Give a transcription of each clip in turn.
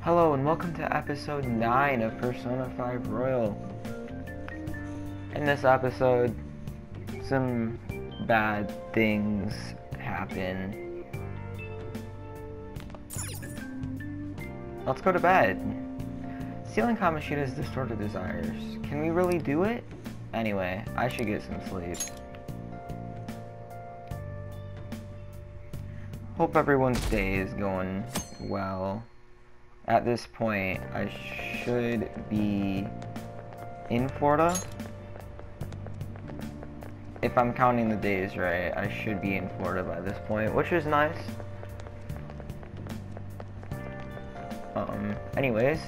Hello and welcome to episode 9 of Persona 5 Royal. In this episode, some bad things happen. Let's go to bed. Stealing Kamoshida's distorted desires. Can we really do it? Anyway, I should get some sleep. Hope everyone's day is going well. At this point, I should be in Florida. If I'm counting the days right, I should be in Florida by this point, which is nice. Anyways,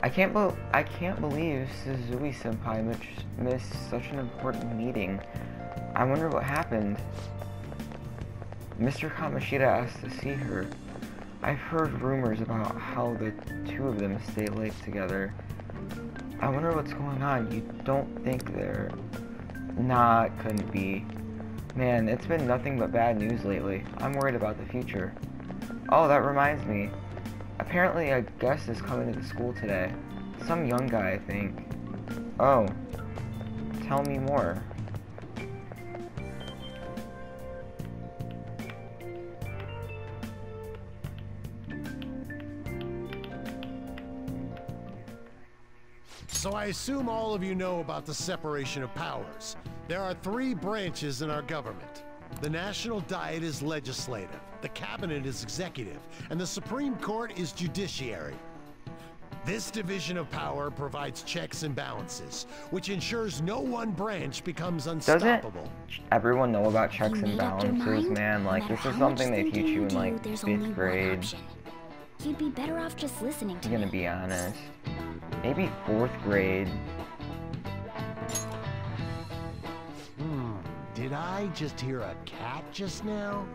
I can't believe Suzui-senpai missed such an important meeting. I wonder what happened. Mr. Kamoshida asked to see her. I've heard rumors about how the two of them stay late together. I wonder what's going on. You don't think they're... Nah, it couldn't be. Man, it's been nothing but bad news lately. I'm worried about the future. Oh, that reminds me. Apparently a guest is coming to the school today. Some young guy, I think. Oh. Tell me more. So I assume all of you know about the separation of powers. There are 3 branches in our government. The National Diet is legislative, the Cabinet is executive, and the Supreme Court is judiciary. This division of power provides checks and balances, which ensures no one branch becomes unstoppable. Doesn't everyone know about checks and balances, man? Like, this is something they teach you in, like, 5th grade. You'd be better off just listening to I'm gonna be honest. Maybe 4th grade. Did I just hear a cat just now?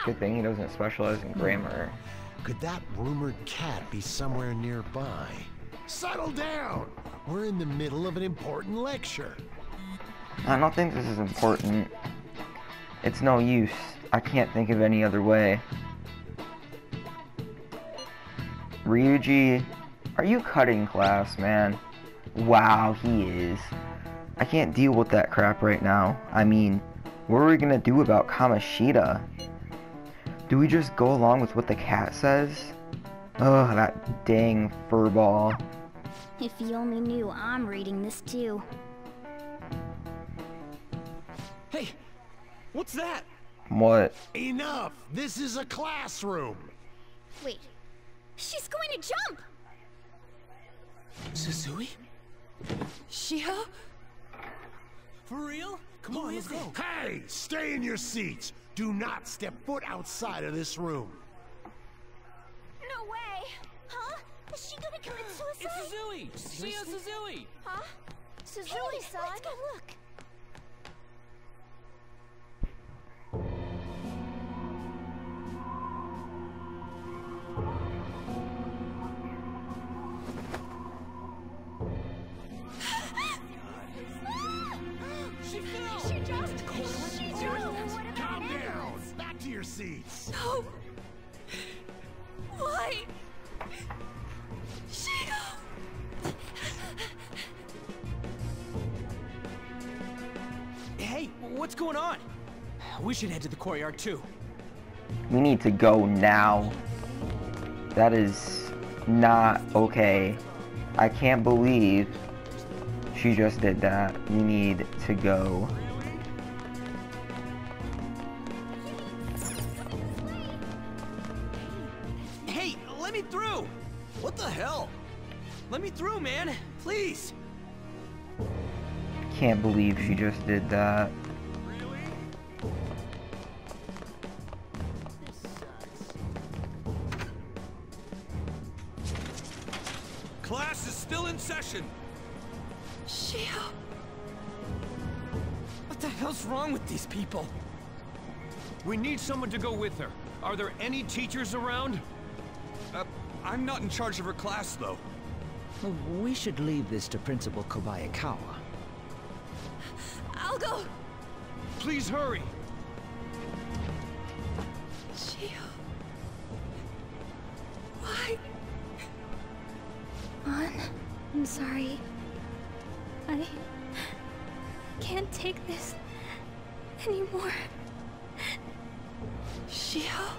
Good thing he doesn't specialize in grammar. Could that rumored cat be somewhere nearby? Settle down! We're in the middle of an important lecture. I don't think this is important. It's no use. I can't think of any other way. Ryuji, are you cutting class, man? Wow, he is. I can't deal with that crap right now. I mean, what are we gonna do about Kamoshida? Do we just go along with what the cat says? Ugh, that dang furball. If you only knew I'm reading this too. Hey, what's that? What? Enough! This is a classroom! Wait, she's going to jump! Suzui? Shiho? For real? Come on, let's go. Hey! Stay in your seats! Do not step foot outside of this room! No way! Huh? Is she gonna commit suicide? It's Suzui! Shiho Suzui! Huh? Suzui-san? Let's go look! Calm down! Back to your seats! No! Why? Shiho! Hey, what's going on? We should head to the courtyard too. We need to go now. That is not okay. I can't believe she just did that. We need to go. Hey, let me through! What the hell? Let me through, man! Please! Can't believe she just did that. Class is still in session. Shiho! What the hell's wrong with these people? We need someone to go with her. Are there any teachers around? I'm not in charge of her class, though. Well, we should leave this to Principal Kobayakawa. I'll go! Please hurry. Shiho... I'm sorry. I can't take this anymore. Shiho?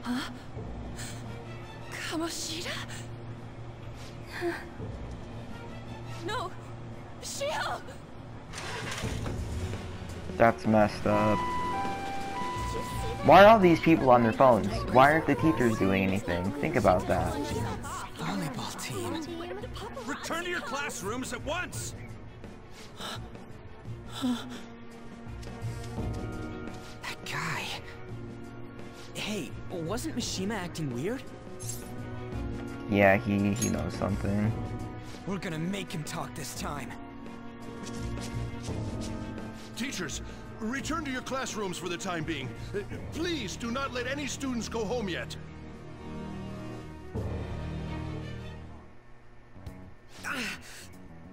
Huh? Kamoshida? No! Shiho! That's messed up. Why are all these people on their phones? Why aren't the teachers doing anything? Think about that. Volleyball team. Return to your classrooms at once! That guy. Hey, wasn't Mishima acting weird? Yeah, he knows something. We're gonna make him talk this time. Teachers, return to your classrooms for the time being. Please do not let any students go home yet.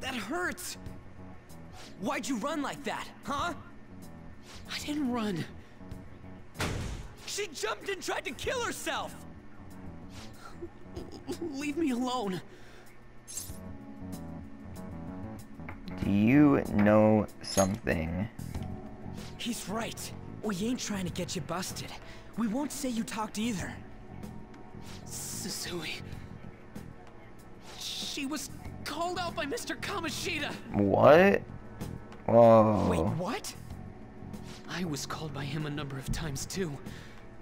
That hurts! Why'd you run like that, huh? I didn't run. She jumped and tried to kill herself! Leave me alone. Do you know something? He's right. We ain't trying to get you busted. We won't say you talked either. Susui. She was called out by Mr. Kamoshida. What? Whoa. Wait, what? I was called by him a number of times too.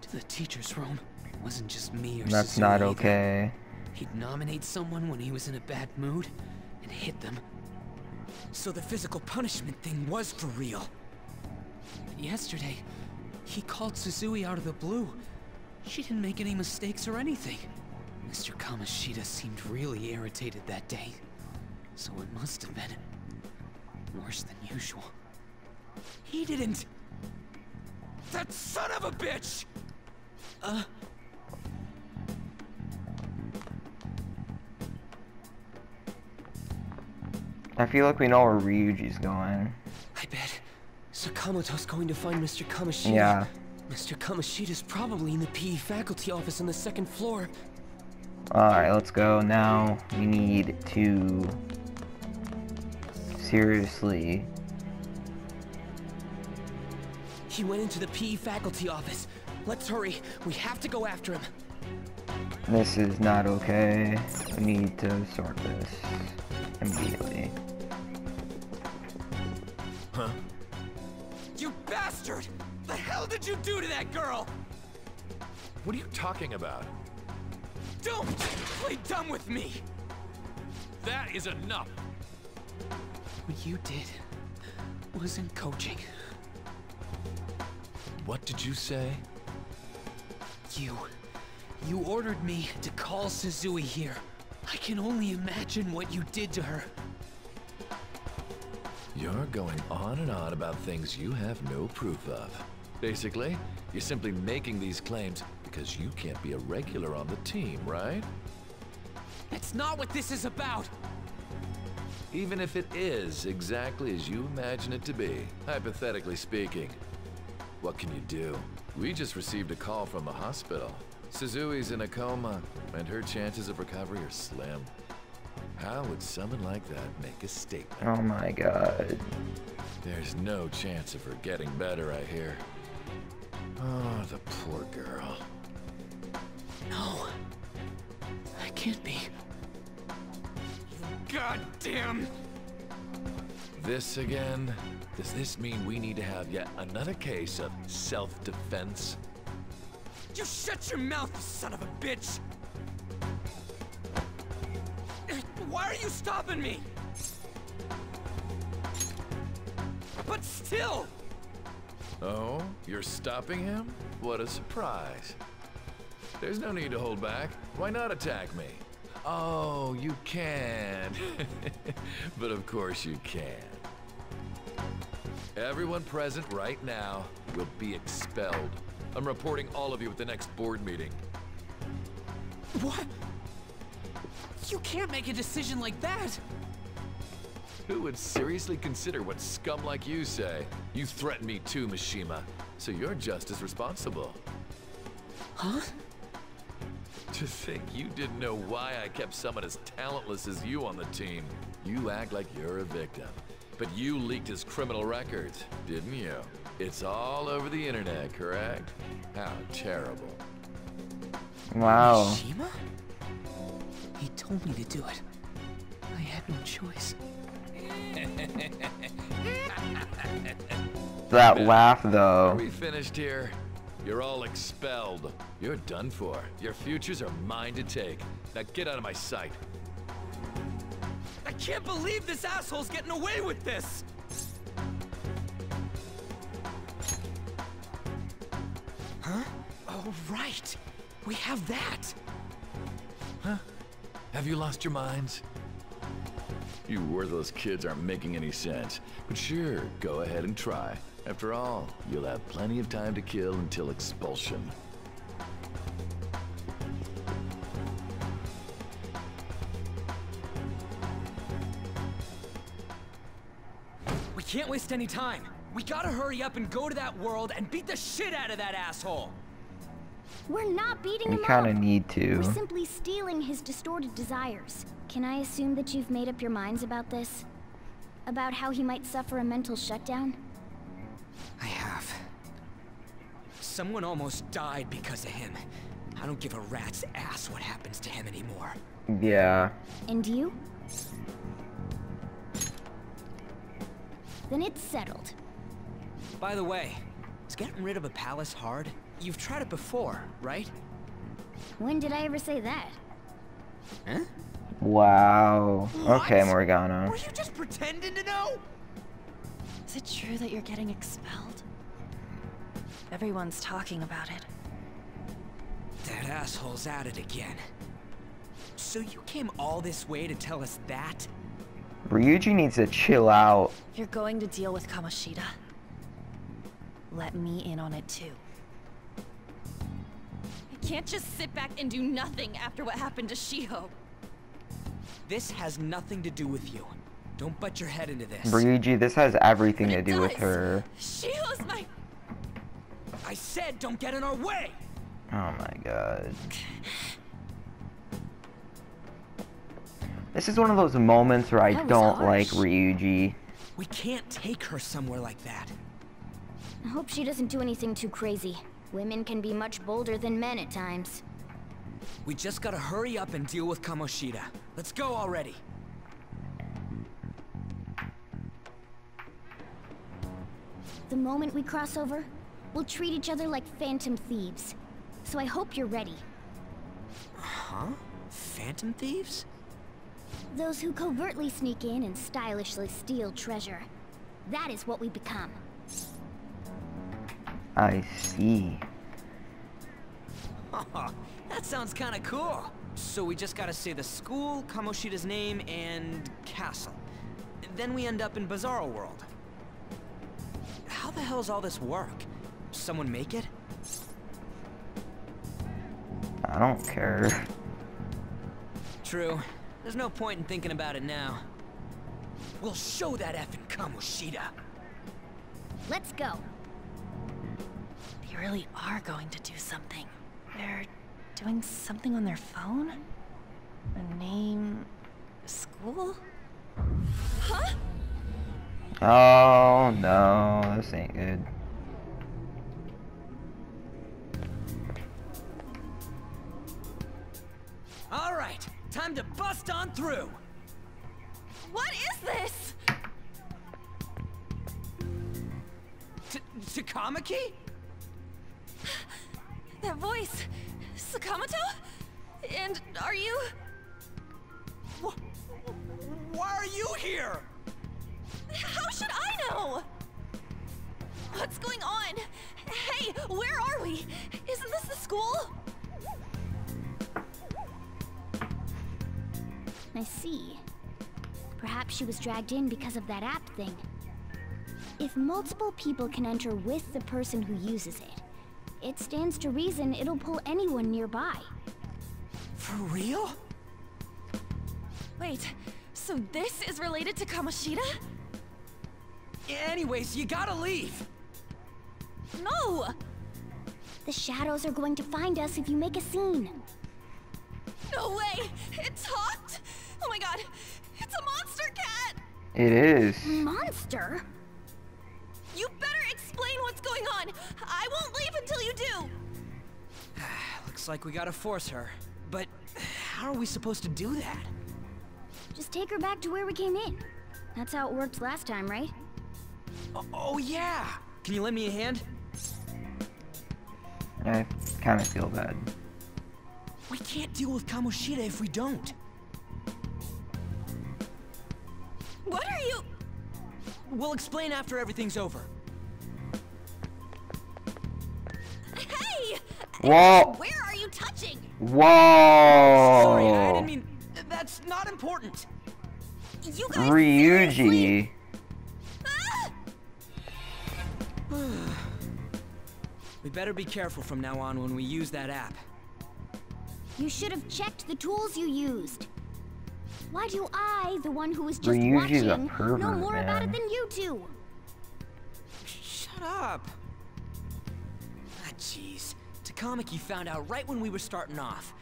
To the teacher's room. It wasn't just me or That's Susui not either. okay. He'd nominate someone when he was in a bad mood and hit them. So the physical punishment thing was for real. But yesterday, he called Susui out of the blue. She didn't make any mistakes or anything. Mr. Kamoshida seemed really irritated that day. So it must have been worse than usual. He didn't... That son of a bitch! I feel like we know where Ryuji's going. I bet Sakamoto's going to find Mr. Kamoshida. Yeah. Mr. Kamoshida's probably in the PE faculty office on the second floor. Alright, let's go. Now we need to seriously. He went into the PE faculty office. Let's hurry. We have to go after him. This is not okay. We need to sort this immediately. Huh? You bastard! The hell did you do to that girl? What are you talking about? Don't play dumb with me! That is enough! What you did wasn't coaching. What did you say? You ordered me to call Susui here. I can only imagine what you did to her. You're going on and on about things you have no proof of. Basically, you're simply making these claims because you can't be a regular on the team, right? That's not what this is about! Even if it is exactly as you imagine it to be, hypothetically speaking. What can you do? We just received a call from the hospital. Suzui's in a coma, and her chances of recovery are slim. How would someone like that make a statement? Oh my god. There's no chance of her getting better, I hear. Oh, the poor girl. No. I can't be. God damn! This again? Does this mean we need to have yet another case of self-defense? You shut your mouth, you son of a bitch! Why are you stopping me? But still! Oh, you're stopping him? What a surprise. There's no need to hold back. Why not attack me? Oh, you can. But of course you can. Everyone present right now will be expelled. I'm reporting all of you at the next board meeting. What? You can't make a decision like that! Who would seriously consider what scum like you say? You threatened me too, Mishima, so you're just as responsible. Huh? To think you didn't know why I kept someone as talentless as you on the team. You act like you're a victim. But you leaked his criminal records, didn't you? It's all over the internet, correct? How terrible. Wow. Mishima? He told me to do it. I had no choice. That laugh, Are though. we finished here? You're all expelled. You're done for. Your futures are mine to take. Now get out of my sight. I can't believe this asshole's getting away with this! Huh? Oh, right. We have that. Huh? Have you lost your minds? You worthless kids aren't making any sense. But sure, go ahead and try. After all, you'll have plenty of time to kill until expulsion. We can't waste any time. We gotta hurry up and go to that world and beat the shit out of that asshole. We're not beating We him kind up. of need We're to. simply stealing his distorted desires. Can I assume that you've made up your minds about this? About how he might suffer a mental shutdown? I have. Someone almost died because of him. I don't give a rat's ass what happens to him anymore. Yeah. And you? Then it's settled. By the way, is getting rid of a palace hard? You've tried it before, right? When did I ever say that? Huh? Wow. Okay, What? Morgana. Were you just pretending to know? Is it true that you're getting expelled? Everyone's talking about it. That asshole's at it again. So you came all this way to tell us that? Ryuji needs to chill out. You're going to deal with Kamoshida. Let me in on it too. I can't just sit back and do nothing after what happened to Shiho. This has nothing to do with you. Don't butt your head into this. Ryuji, this has everything to It do with does. her. Shiho's my... I said don't get in our way! Oh my god. This is one of those moments where I That was don't like harsh. Ryuji. We can't take her somewhere like that. I hope she doesn't do anything too crazy. Women can be much bolder than men at times. We just gotta hurry up and deal with Kamoshida. Let's go already. The moment we cross over, we'll treat each other like phantom thieves. So I hope you're ready. Huh? Phantom thieves? Those who covertly sneak in and stylishly steal treasure. That is what we become. I see. That sounds kinda cool. So we just gotta say the school, Kamoshida's name, and castle. Then we end up in Bizarro World. How the hell's all this work? Someone make it? I don't care. True. There's no point in thinking about it now. We'll show that effing Kamoshida. Let's go. They really are going to do something. They're doing something on their phone? A name... school? Huh? Oh no, this ain't good. Alright, time to bust on through! What is this? Takamaki? That voice. Sakamoto? And are you... Why are you here? How should I know? What's going on? Hey, where are we? Isn't this the school? I see. Perhaps she was dragged in because of that app thing. If multiple people can enter with the person who uses it, it stands to reason it'll pull anyone nearby. For real? Wait, so this is related to Kamoshida? Anyways, you gotta leave! No! The shadows are going to find us if you make a scene. No way! It talked? Oh my god! It's a monster cat! It is. Monster? You better explain what's going on! I won't leave until you do! Looks like we gotta force her. But how are we supposed to do that? Just take her back to where we came in. That's how it worked last time, right? Oh yeah! Can you lend me a hand? I kind of feel bad. We can't deal with Kamoshida if we don't. What are you? We'll explain after everything's over. Hey! Whoa! Where are you touching? Whoa! Sorry, I didn't mean... That's not important. You guys Ryuji. seriously? Ah! We better be careful from now on when we use that app. You should have checked the tools you used. Why do I, the one who was just Ryuji's a watching, pervert, know more about it man. than you two? Shut up. Ah, jeez. Takamaki found out right when we were starting off.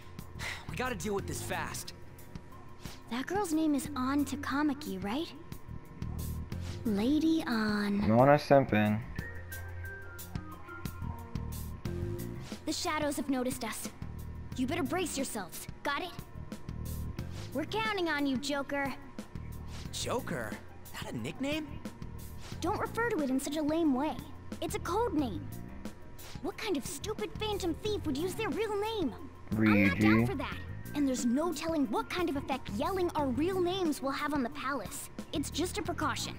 We gotta deal with this fast. That girl's name is An Takamaki, right? Lady An. Mona Simpin. The shadows have noticed us. You better brace yourselves. Got it? We're counting on you, Joker. Joker? That a nickname? Don't refer to it in such a lame way. It's a code name. What kind of stupid phantom thief would use their real name? I'm not down Ryuji. for that. And there's no telling what kind of effect yelling our real names will have on the palace. It's just a precaution.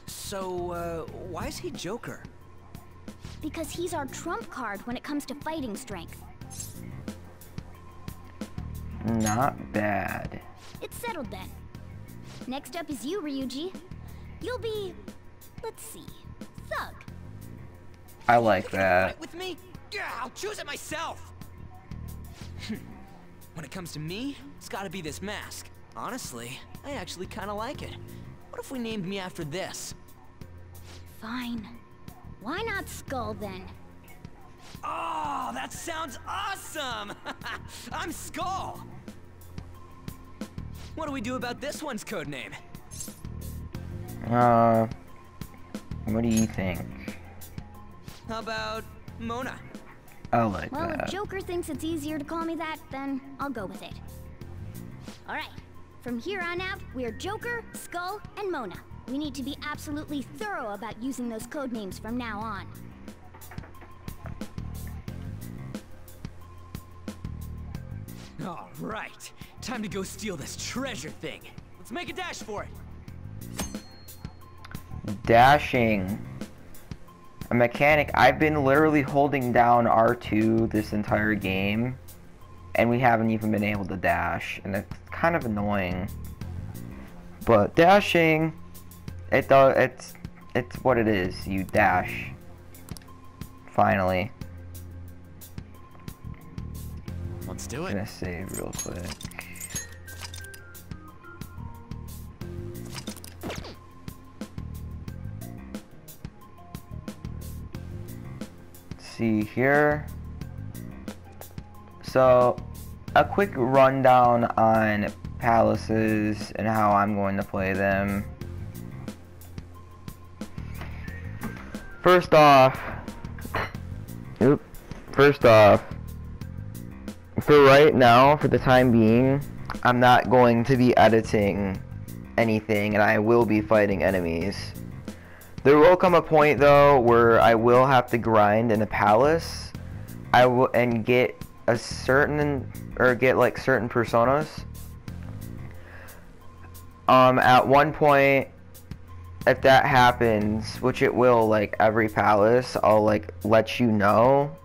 So, why is he Joker? Because he's our trump card when it comes to fighting strength. Not bad. It's settled then. Next up is you, Ryuji. You'll be... let's see... Thug. I like that. Fight with me? Yeah, I'll choose it myself! When it comes to me, it's gotta be this mask. Honestly, I actually kinda like it. What if we named me after this? Fine. Why not Skull then? Oh, that sounds awesome! I'm Skull! What do we do about this one's codename? What do you think? How about Mona? I like Well, that. if Joker thinks it's easier to call me that, then I'll go with it. Alright, from here on out, we're Joker, Skull, and Mona. We need to be absolutely thorough about using those codenames from now on. All right, time to go steal this treasure thing. Let's make a dash for it. Dashing. A mechanic. I've been literally holding down R2 this entire game, and we haven't even been able to dash, and it's kind of annoying. But dashing, it's what it is. You dash. Finally. Let's do I'm it. gonna save real quick. See here. So, a quick rundown on palaces and how I'm going to play them. First off, for right now, for the time being, I'm not going to be editing anything, and I will be fighting enemies. There will come a point though where I will have to grind in a palace. And get a certain certain personas. At one point, if that happens, which it will, like every palace, I'll like let you know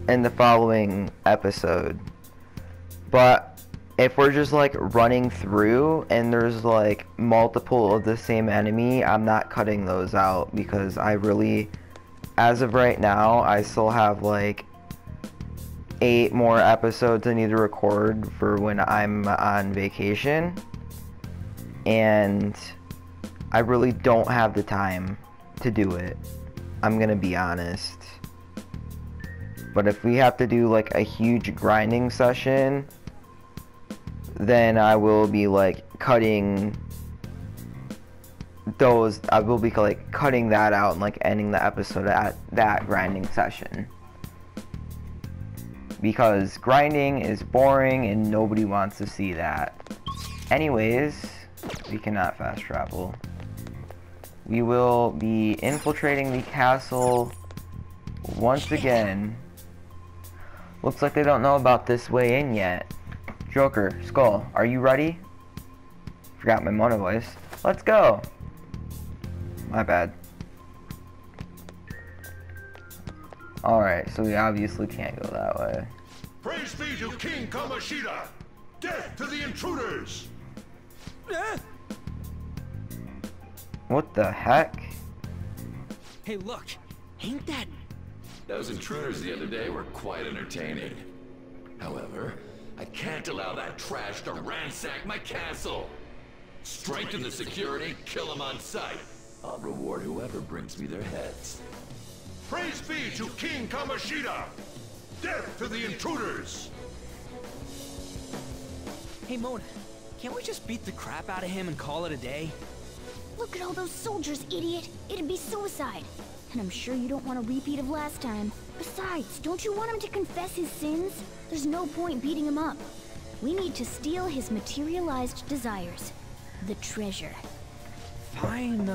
in the following episode. But if we're just like running through and there's like multiple of the same enemy, I'm not cutting those out because I really, as of right now, I still have like 8 more episodes I need to record for when I'm on vacation, and I really don't have the time to do it. I'm gonna be honest. But if we have to do like a huge grinding session, then I will be like cutting those. I will be like cutting that out and like ending the episode at that grinding session. Because grinding is boring and nobody wants to see that. Anyways, we cannot fast travel. We will be infiltrating the castle once again. Looks like they don't know about this way in yet. Joker, Skull, are you ready? Forgot my mono voice. Let's go! My bad. Alright, so we obviously can't go that way. Praise be to King Kamoshida! Death to the intruders! What the heck? Hey, look! Ain't that... Those intruders the other day were quite entertaining. However, I can't allow that trash to ransack my castle. Strengthen the security, kill them on sight. I'll reward whoever brings me their heads. Praise be to King Kamoshida! Death to the intruders! Hey, Mona, can't we just beat the crap out of him and call it a day? Look at all those soldiers, idiot. It'd be suicide. And I'm sure you don't want a repeat of last time. Besides, don't you want him to confess his sins? There's no point beating him up. We need to steal his materialized desires. The treasure. Fine,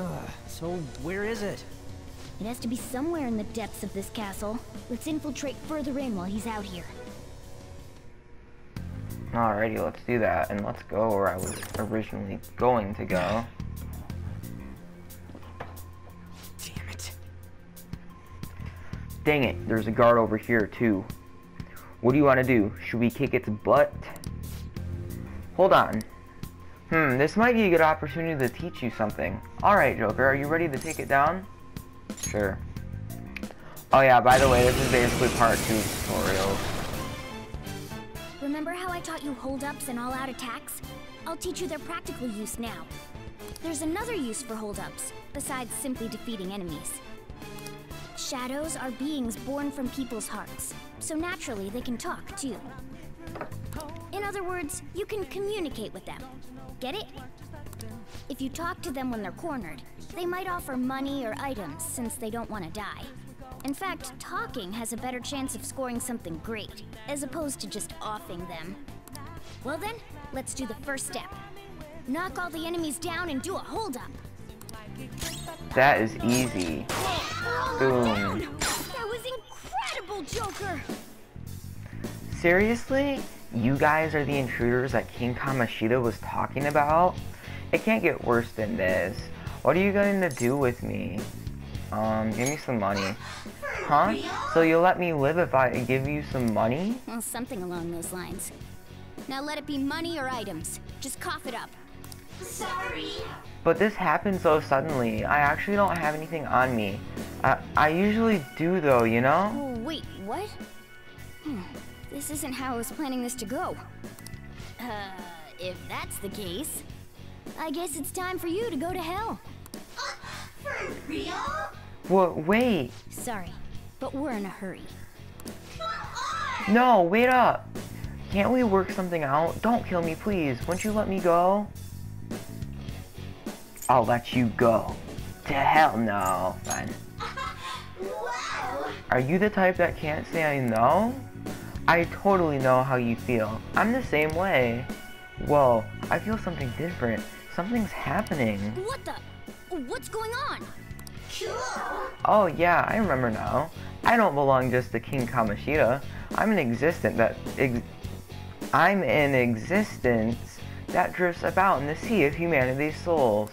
so where is it? It has to be somewhere in the depths of this castle. Let's infiltrate further in while he's out here. Alrighty, let's do that, and let's go where I was originally going to go. Damn it. Dang it, there's a guard over here too. What do you want to do? Should we kick its butt? Hold on. This might be a good opportunity to teach you something. Alright, Joker, are you ready to take it down? Sure. Oh yeah, by the way, this is basically part 2 of the tutorial. Remember how I taught you hold-ups and all-out attacks? I'll teach you their practical use now. There's another use for hold-ups, besides simply defeating enemies. Shadows are beings born from people's hearts, so naturally they can talk, too. In other words, you can communicate with them. Get it? If you talk to them when they're cornered, they might offer money or items since they don't want to die. In fact, talking has a better chance of scoring something great, as opposed to just offing them. Well then, let's do the first step. Knock all the enemies down and do a hold-up. That is easy. Boom. That was incredible, Joker! Seriously? You guys are the intruders that King Kamoshida was talking about? It can't get worse than this. What are you going to do with me? Give me some money. Huh? So you'll let me live if I give you some money? Well, something along those lines. Now let it be money or items. Just cough it up. Sorry. But this happened so suddenly. I actually don't have anything on me. I usually do though, you know? Oh, wait, what? This isn't how I was planning this to go. If that's the case, I guess it's time for you to go to hell. For real? What? Wait. Sorry, but we're in a hurry. No, wait up. Can't we work something out? Don't kill me, please. Won't you let me go? I'll let you go. To hell no. Fine. Wow. Are you the type that can't say I know? I totally know how you feel. I'm the same way. Whoa, I feel something different. Something's happening. What the? What's going on? Cool. Oh yeah, I remember now. I don't belong just to King Kamoshida. I'm an existence that drifts about in the sea of humanity's souls.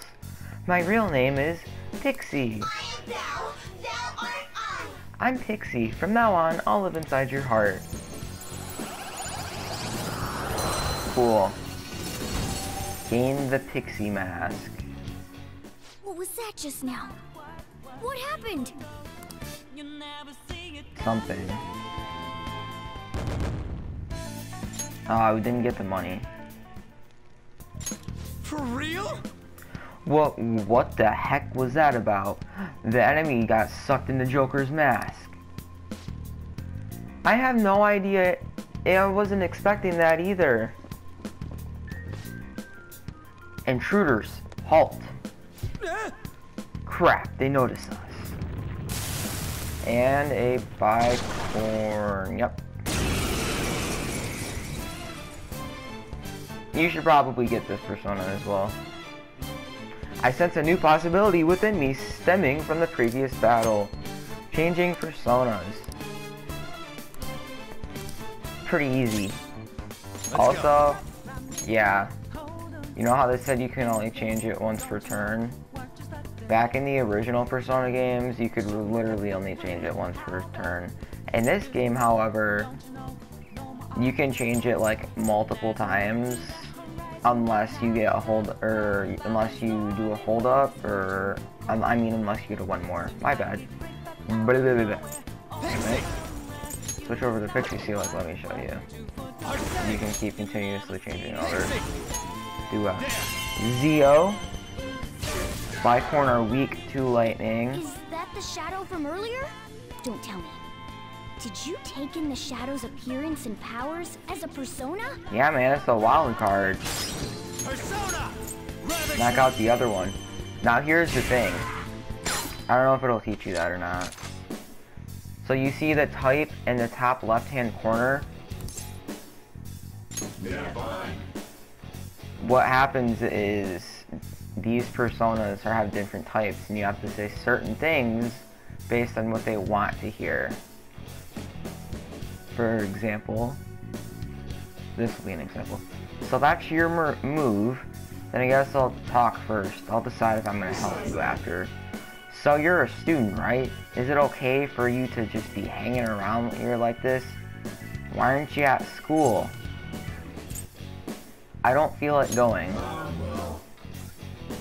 My real name is Pixie. I am thou, thou art I. I'm Pixie. From now on, I'll live inside your heart. Cool. Gain the Pixie mask. What was that just now? What happened? Something. Oh, we didn't get the money. For real? What the heck was that about? The enemy got sucked into Joker's mask. I have no idea. I wasn't expecting that either. Intruders, halt. Crap, they notice us. And a bicorn, yep. You should probably get this persona as well. I sense a new possibility within me stemming from the previous battle. Changing personas. Pretty easy. Also, yeah. You know how they said you can only change it once per turn? Back in the original Persona games, you could literally only change it once per turn. In this game, however, you can change it like multiple times unless you get a hold, or unless you do a hold up, or I mean unless you get a one more. My bad. Anyway, switch over to Pixie Seal, like let me show you. You can keep continuously changing over. Do a Zio. Bicorn are weak to lightning. Is that the shadow from earlier? Don't tell me. Did you take in the shadow's appearance and powers as a persona? Yeah, man, it's a wild card. Persona! Knock out the other one. Now here's the thing. I don't know if it'll teach you that or not. So you see the type in the top left-hand corner? What happens is these personas have different types, and you have to say certain things based on what they want to hear. For example, this will be an example. So that's your move. Then I guess I'll talk first. I'll decide if I'm going to help you after. So you're a student, right? Is it okay for you to just be hanging around here like this? Why aren't you at school? I don't feel it going.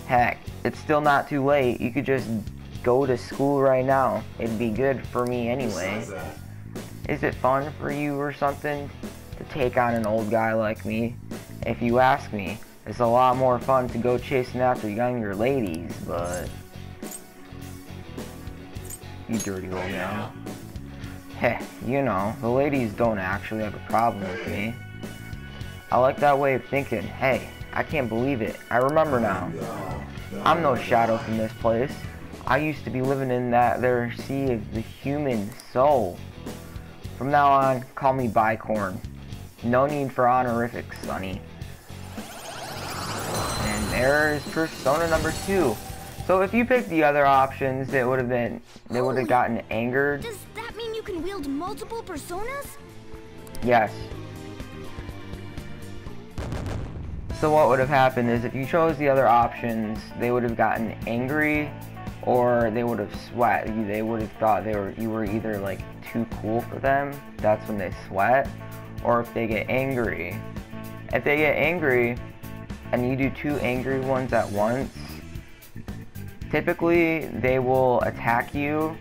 Heck, it's still not too late. You could just go to school right now. It'd be good for me anyway. Is it fun for you or something to take on an old guy like me? If you ask me, it's a lot more fun to go chasing after younger ladies, but... You dirty old man. Heh, you know, the ladies don't actually have a problem with me. I like that way of thinking. Hey, I can't believe it. I remember now. I'm no shadow from this place. I used to be living in that there sea of the human soul. From now on, call me Bicorn. No need for honorifics, Sonny. And there's persona number 2. So if you picked the other options, it would have been, they would have gotten angered. Does that mean you can wield multiple personas? Yes. So what would have happened is if you chose the other options, they would have gotten angry, or they would have sweat. They would have thought you were either like too cool for them. That's when they sweat. Or if they get angry. If they get angry and you do 2 angry ones at once, typically they will attack you,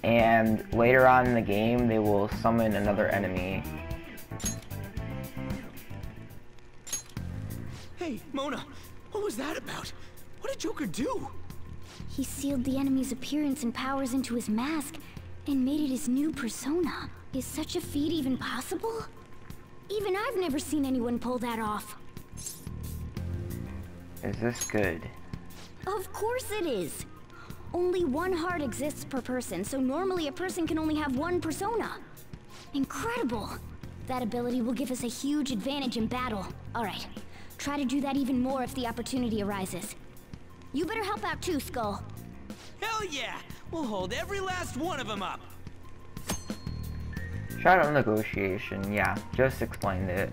and later on in the game they will summon another enemy. Hey, Mona, what was that about? What did Joker do? He sealed the enemy's appearance and powers into his mask and made it his new persona. Is such a feat even possible? Even I've never seen anyone pull that off. Is this good? Of course it is. Only one heart exists per person, so normally a person can only have one persona. Incredible. That ability will give us a huge advantage in battle. Alright, try to do that even more if the opportunity arises. You better help out too, Skull. Hell yeah! We'll hold every last one of them up! Shadow negotiation, yeah, just explained it.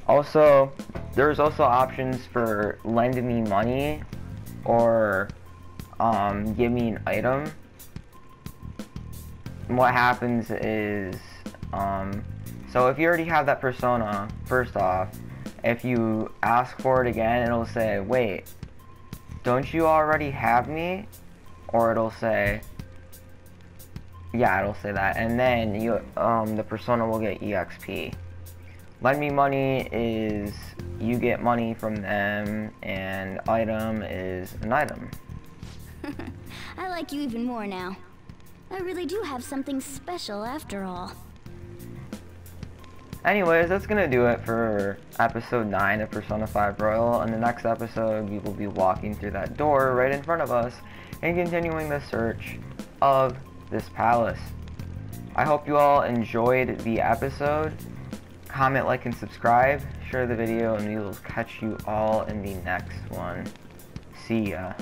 Also, there's also options for lend me money or give me an item. And what happens is, so if you already have that persona, first off, if you ask for it again, it'll say, wait, don't you already have me? Or it'll say, yeah, it'll say that, and then you, the persona will get EXP. Lend me money is you get money from them, and item is an item. I like you even more now. I really do have something special after all. Anyways, that's gonna do it for episode 9 of Persona 5 Royal. In the next episode, we will be walking through that door right in front of us and continuing the search of this palace. I hope you all enjoyed the episode. Comment, like, and subscribe. Share the video, and we will catch you all in the next one. See ya.